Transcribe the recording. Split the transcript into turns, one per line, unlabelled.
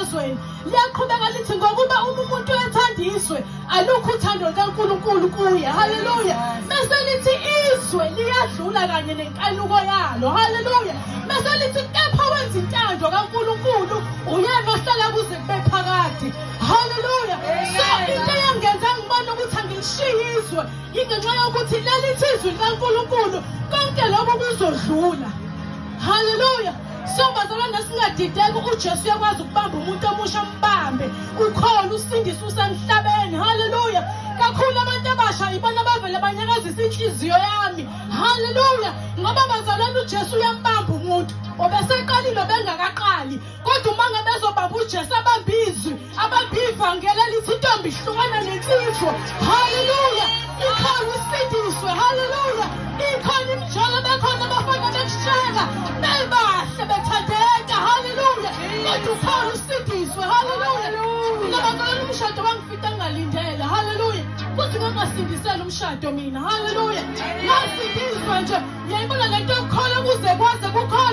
emsakazweni liyaqhubeka lithi ngokuba umuntu ethandiswe alukho uthando kaNkulunkulu kuye. Haleluya. Bese lithi izwe liyadlula kanye nenkanuko yalo. Haleluya. Bese lithi kepha wenza intando kaNkulunkulu uyena ohlala kuze kube phakade. Haleluya. So into eyangenza ngibona ukuthi angishiye izwe ingenxa yokuthi leli izwi likaNkulunkulu konke lokho kuzodlula. Haleluya. So bazalwane singadideki uJesu uyakwazi ukubamba umuntu omusha ambambe ukhona usindise usemhlabeni. Haleluya. Kakhulu abantu abasha ibona bavele banyakazisa inhliziyo yami. Haleluya. Ngoba bazalwane uJesu uyambamba umuntu obeseqalile bengakaqali kodwa uma ngabe ezobamba uJesu abambizwi ababivangela lithi intombi ihlukana nensizwa. Haleluya. Ikhona usindiswe. Haleluya. Ikhona imijolo bekhona abafana bekushaka bebahle bethandeka. Haleluya. Kodwa ukhona usindiswe. Haleluya. Ngabazalwane umshado wangifita ngalindela. Haleluya. Futhi ngangasindisela umshado mina. Haleluya. Ngasindiswa nje. Yayibona lento yokukhona kuze kwaze kukhona